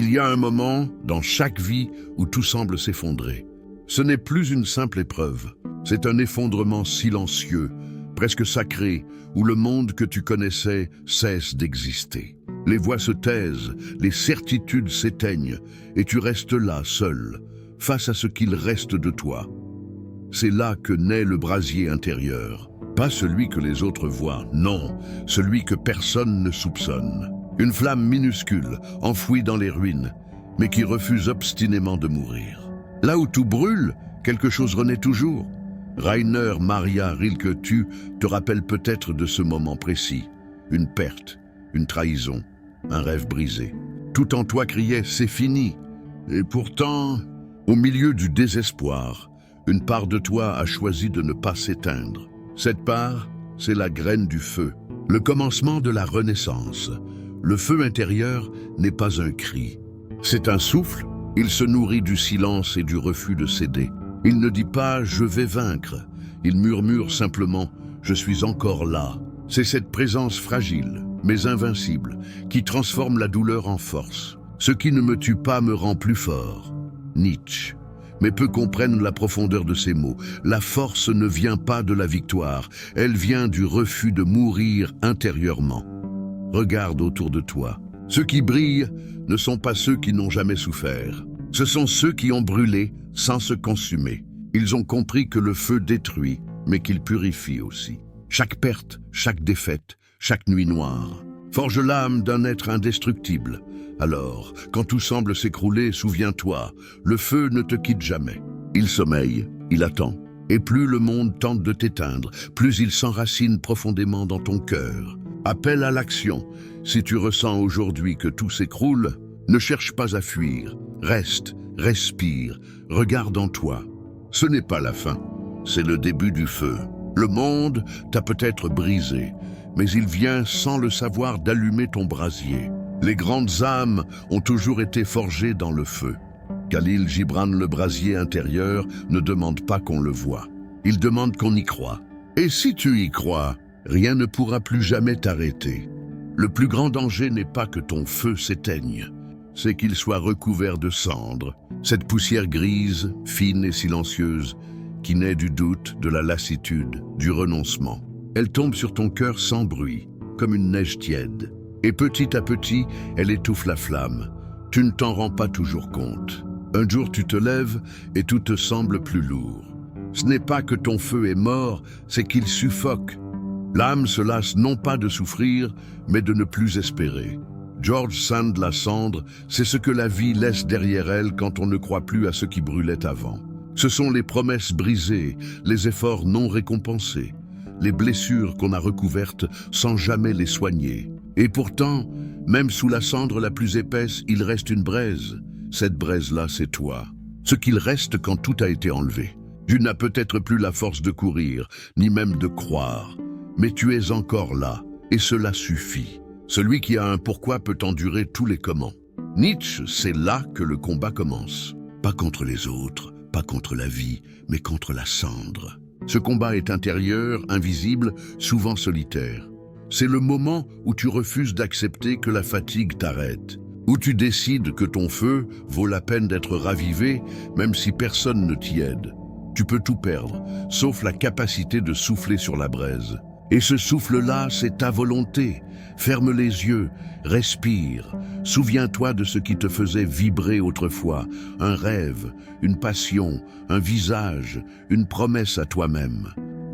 Il y a un moment dans chaque vie où tout semble s'effondrer. Ce n'est plus une simple épreuve, c'est un effondrement silencieux, presque sacré, où le monde que tu connaissais cesse d'exister. Les voix se taisent, les certitudes s'éteignent, et tu restes là, seul, face à ce qu'il reste de toi. C'est là que naît le brasier intérieur. Pas celui que les autres voient, non, celui que personne ne soupçonne. Une flamme minuscule, enfouie dans les ruines, mais qui refuse obstinément de mourir. Là où tout brûle, quelque chose renaît toujours. Rainer Maria Rilke te rappelle peut-être de ce moment précis. Une perte, une trahison, un rêve brisé. Tout en toi criait « c'est fini ». Et pourtant, au milieu du désespoir, une part de toi a choisi de ne pas s'éteindre. Cette part, c'est la graine du feu, le commencement de la renaissance. Le feu intérieur n'est pas un cri. C'est un souffle, il se nourrit du silence et du refus de céder. Il ne dit pas « je vais vaincre », il murmure simplement « je suis encore là ». C'est cette présence fragile, mais invincible, qui transforme la douleur en force. Ce qui ne me tue pas me rend plus fort. Nietzsche. Mais peu comprennent la profondeur de ces mots. La force ne vient pas de la victoire, elle vient du refus de mourir intérieurement. Regarde autour de toi. Ceux qui brillent ne sont pas ceux qui n'ont jamais souffert. Ce sont ceux qui ont brûlé sans se consumer. Ils ont compris que le feu détruit, mais qu'il purifie aussi. Chaque perte, chaque défaite, chaque nuit noire forge l'âme d'un être indestructible. Alors, quand tout semble s'écrouler, souviens-toi, le feu ne te quitte jamais. Il sommeille, il attend. Et plus le monde tente de t'éteindre, plus il s'enracine profondément dans ton cœur. Appelle à l'action. Si tu ressens aujourd'hui que tout s'écroule, ne cherche pas à fuir. Reste, respire, regarde en toi. Ce n'est pas la fin, c'est le début du feu. Le monde t'a peut-être brisé, mais il vient sans le savoir d'allumer ton brasier. Les grandes âmes ont toujours été forgées dans le feu. Khalil Gibran, le brasier intérieur, ne demande pas qu'on le voie. Il demande qu'on y croie. Et si tu y crois, rien ne pourra plus jamais t'arrêter. Le plus grand danger n'est pas que ton feu s'éteigne, c'est qu'il soit recouvert de cendres. Cette poussière grise, fine et silencieuse, qui naît du doute, de la lassitude, du renoncement. Elle tombe sur ton cœur sans bruit, comme une neige tiède. Et petit à petit, elle étouffe la flamme. Tu ne t'en rends pas toujours compte. Un jour, tu te lèves et tout te semble plus lourd. Ce n'est pas que ton feu est mort, c'est qu'il suffoque. L'âme se lasse non pas de souffrir, mais de ne plus espérer. George Sand, la cendre, c'est ce que la vie laisse derrière elle quand on ne croit plus à ce qui brûlait avant. Ce sont les promesses brisées, les efforts non récompensés, les blessures qu'on a recouvertes sans jamais les soigner. Et pourtant, même sous la cendre la plus épaisse, il reste une braise. Cette braise-là, c'est toi. Ce qu'il reste quand tout a été enlevé. Tu n'as peut-être plus la force de courir, ni même de croire. Mais tu es encore là, et cela suffit. Celui qui a un pourquoi peut endurer tous les comment. Nietzsche, c'est là que le combat commence. Pas contre les autres, pas contre la vie, mais contre la cendre. Ce combat est intérieur, invisible, souvent solitaire. C'est le moment où tu refuses d'accepter que la fatigue t'arrête, où tu décides que ton feu vaut la peine d'être ravivé, même si personne ne t'y aide. Tu peux tout perdre, sauf la capacité de souffler sur la braise. Et ce souffle-là, c'est ta volonté. Ferme les yeux, respire. Souviens-toi de ce qui te faisait vibrer autrefois. Un rêve, une passion, un visage, une promesse à toi-même.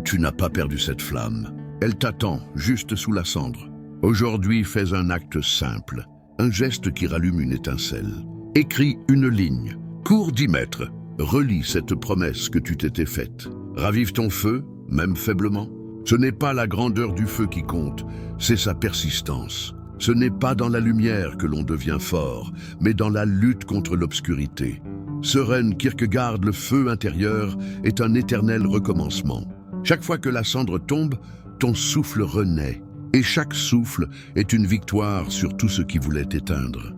Tu n'as pas perdu cette flamme. Elle t'attend, juste sous la cendre. Aujourd'hui, fais un acte simple, un geste qui rallume une étincelle. Écris une ligne, cours 10 mètres. Relis cette promesse que tu t'étais faite. Ravive ton feu, même faiblement. Ce n'est pas la grandeur du feu qui compte, c'est sa persistance. Ce n'est pas dans la lumière que l'on devient fort, mais dans la lutte contre l'obscurité. Søren Kierkegaard, le feu intérieur, est un éternel recommencement. Chaque fois que la cendre tombe, ton souffle renaît, et chaque souffle est une victoire sur tout ce qui voulait t'éteindre.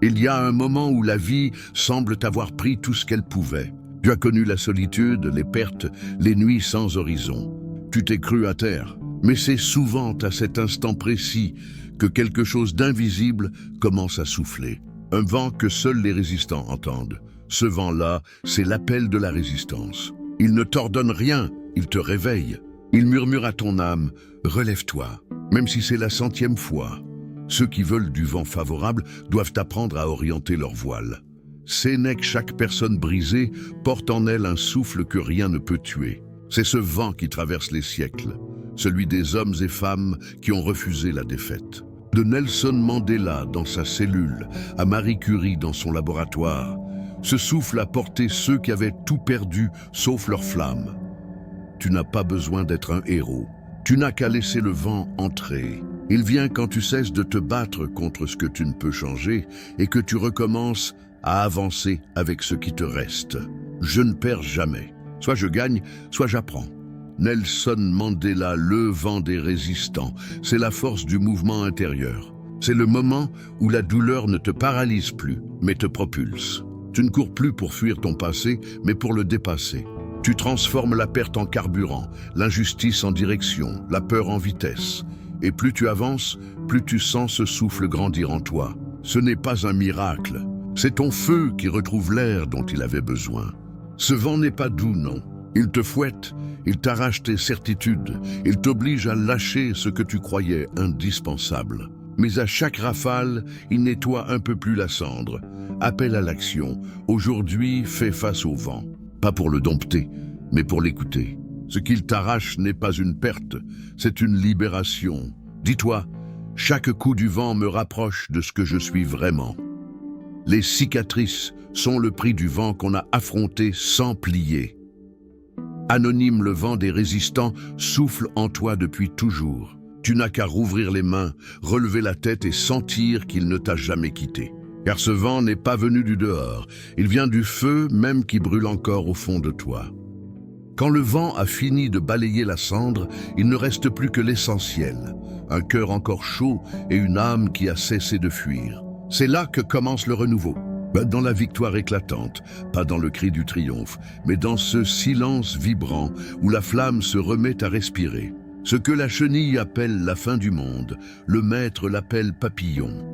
Il y a un moment où la vie semble t'avoir pris tout ce qu'elle pouvait. Tu as connu la solitude, les pertes, les nuits sans horizon. Tu t'es cru à terre, mais c'est souvent à cet instant précis que quelque chose d'invisible commence à souffler. Un vent que seuls les résistants entendent. Ce vent-là, c'est l'appel de la résistance. Il ne t'ordonne rien, il te réveille. Il murmure à ton âme, relève-toi, même si c'est la 100e fois. Ceux qui veulent du vent favorable doivent apprendre à orienter leur voile. C'est n'est que chaque personne brisée porte en elle un souffle que rien ne peut tuer. C'est ce vent qui traverse les siècles, celui des hommes et femmes qui ont refusé la défaite. De Nelson Mandela dans sa cellule, à Marie Curie dans son laboratoire, ce souffle a porté ceux qui avaient tout perdu sauf leur flamme. Tu n'as pas besoin d'être un héros. Tu n'as qu'à laisser le vent entrer. Il vient quand tu cesses de te battre contre ce que tu ne peux changer et que tu recommences à avancer avec ce qui te reste. Je ne perds jamais. Soit je gagne, soit j'apprends. Nelson Mandela, le vent des résistants, c'est la force du mouvement intérieur. C'est le moment où la douleur ne te paralyse plus, mais te propulse. Tu ne cours plus pour fuir ton passé, mais pour le dépasser. Tu transformes la perte en carburant, l'injustice en direction, la peur en vitesse. Et plus tu avances, plus tu sens ce souffle grandir en toi. Ce n'est pas un miracle, c'est ton feu qui retrouve l'air dont il avait besoin. Ce vent n'est pas doux, non. Il te fouette, il t'arrache tes certitudes, il t'oblige à lâcher ce que tu croyais indispensable. Mais à chaque rafale, il nettoie un peu plus la cendre. Appel à l'action. Aujourd'hui, fais face au vent. Pas pour le dompter, mais pour l'écouter. Ce qu'il t'arrache n'est pas une perte, c'est une libération. Dis-toi, chaque coup du vent me rapproche de ce que je suis vraiment. Les cicatrices sont le prix du vent qu'on a affronté sans plier. Anonyme, le vent des résistants souffle en toi depuis toujours. Tu n'as qu'à rouvrir les mains, relever la tête et sentir qu'il ne t'a jamais quitté. Car ce vent n'est pas venu du dehors, il vient du feu même qui brûle encore au fond de toi. Quand le vent a fini de balayer la cendre, il ne reste plus que l'essentiel, un cœur encore chaud et une âme qui a cessé de fuir. C'est là que commence le renouveau. Dans la victoire éclatante, pas dans le cri du triomphe, mais dans ce silence vibrant où la flamme se remet à respirer. Ce que la chenille appelle la fin du monde, le maître l'appelle papillon.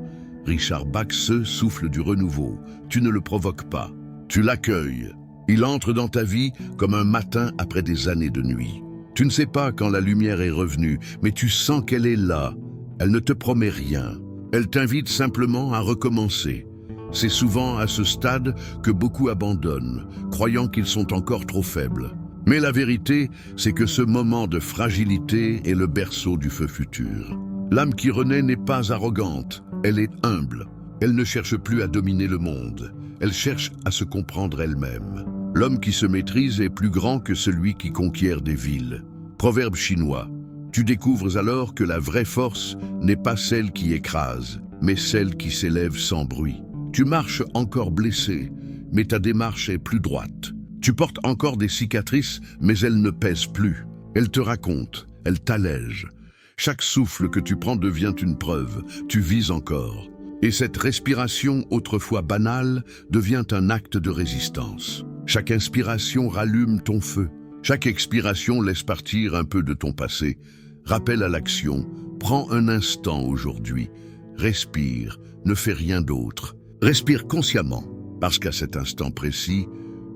Richard Bach, ce souffle du renouveau, tu ne le provoques pas, tu l'accueilles. Il entre dans ta vie comme un matin après des années de nuit. Tu ne sais pas quand la lumière est revenue, mais tu sens qu'elle est là. Elle ne te promet rien. Elle t'invite simplement à recommencer. C'est souvent à ce stade que beaucoup abandonnent, croyant qu'ils sont encore trop faibles. Mais la vérité, c'est que ce moment de fragilité est le berceau du feu futur. L'âme qui renaît n'est pas arrogante, elle est humble. Elle ne cherche plus à dominer le monde, elle cherche à se comprendre elle-même. L'homme qui se maîtrise est plus grand que celui qui conquiert des villes. Proverbe chinois. Tu découvres alors que la vraie force n'est pas celle qui écrase, mais celle qui s'élève sans bruit. Tu marches encore blessé, mais ta démarche est plus droite. Tu portes encore des cicatrices, mais elles ne pèsent plus. Elles te racontent, elles t'allègent. Chaque souffle que tu prends devient une preuve, tu vis encore. Et cette respiration, autrefois banale, devient un acte de résistance. Chaque inspiration rallume ton feu. Chaque expiration laisse partir un peu de ton passé. Rappel à l'action, prends un instant aujourd'hui. Respire, ne fais rien d'autre. Respire consciemment, parce qu'à cet instant précis,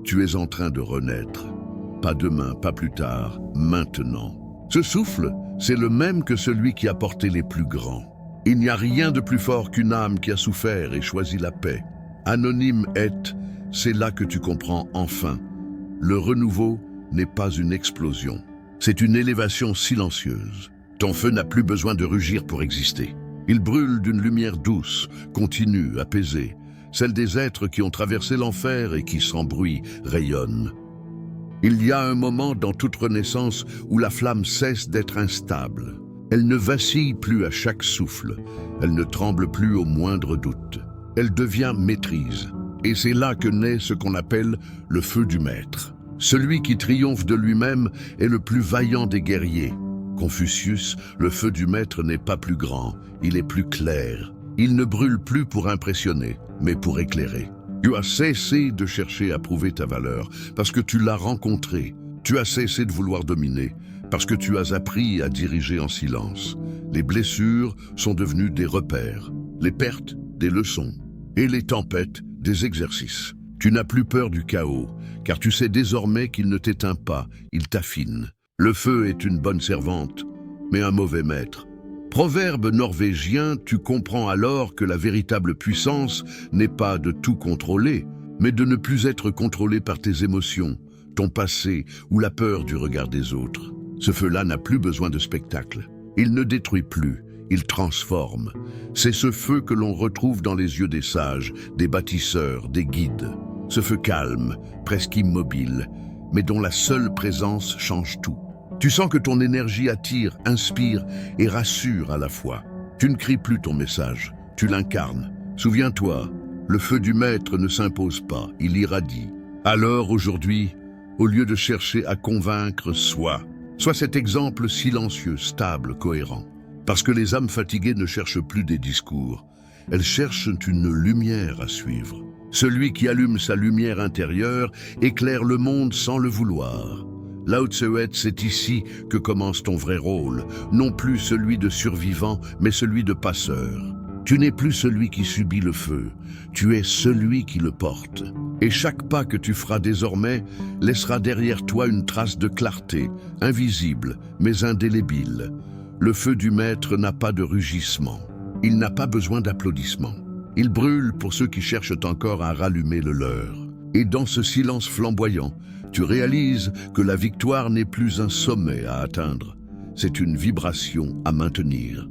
tu es en train de renaître. Pas demain, pas plus tard, maintenant. Ce souffle, c'est le même que celui qui a porté les plus grands. Il n'y a rien de plus fort qu'une âme qui a souffert et choisi la paix. Anonyme est, c'est là que tu comprends enfin. Le renouveau n'est pas une explosion. C'est une élévation silencieuse. Ton feu n'a plus besoin de rugir pour exister. Il brûle d'une lumière douce, continue, apaisée, celle des êtres qui ont traversé l'enfer et qui, sans bruit, rayonnent. Il y a un moment dans toute renaissance où la flamme cesse d'être instable. Elle ne vacille plus à chaque souffle, elle ne tremble plus au moindre doute. Elle devient maîtrise. Et c'est là que naît ce qu'on appelle le feu du maître. Celui qui triomphe de lui-même est le plus vaillant des guerriers. Confucius, le feu du maître n'est pas plus grand, il est plus clair. Il ne brûle plus pour impressionner, mais pour éclairer. Tu as cessé de chercher à prouver ta valeur, parce que tu l'as rencontré. Tu as cessé de vouloir dominer, parce que tu as appris à diriger en silence. Les blessures sont devenues des repères, les pertes, des leçons. Et les tempêtes, des exercices. Tu n'as plus peur du chaos, car tu sais désormais qu'il ne t'éteint pas, il t'affine. Le feu est une bonne servante, mais un mauvais maître. Proverbe norvégien, tu comprends alors que la véritable puissance n'est pas de tout contrôler, mais de ne plus être contrôlé par tes émotions, ton passé ou la peur du regard des autres. Ce feu-là n'a plus besoin de spectacle. Il ne détruit plus, il transforme. C'est ce feu que l'on retrouve dans les yeux des sages, des bâtisseurs, des guides. Ce feu calme, presque immobile, mais dont la seule présence change tout. Tu sens que ton énergie attire, inspire et rassure à la fois. Tu ne cries plus ton message, tu l'incarnes. Souviens-toi, le feu du maître ne s'impose pas, il irradie. Alors aujourd'hui, au lieu de chercher à convaincre, sois cet exemple silencieux, stable, cohérent. Parce que les âmes fatiguées ne cherchent plus des discours, elles cherchent une lumière à suivre. Celui qui allume sa lumière intérieure éclaire le monde sans le vouloir. Lao Tse, c'est ici que commence ton vrai rôle, non plus celui de survivant, mais celui de passeur. Tu n'es plus celui qui subit le feu, tu es celui qui le porte. Et chaque pas que tu feras désormais laissera derrière toi une trace de clarté, invisible mais indélébile. Le feu du maître n'a pas de rugissement, il n'a pas besoin d'applaudissements. Il brûle pour ceux qui cherchent encore à rallumer le leur. Et dans ce silence flamboyant, tu réalises que la victoire n'est plus un sommet à atteindre, c'est une vibration à maintenir.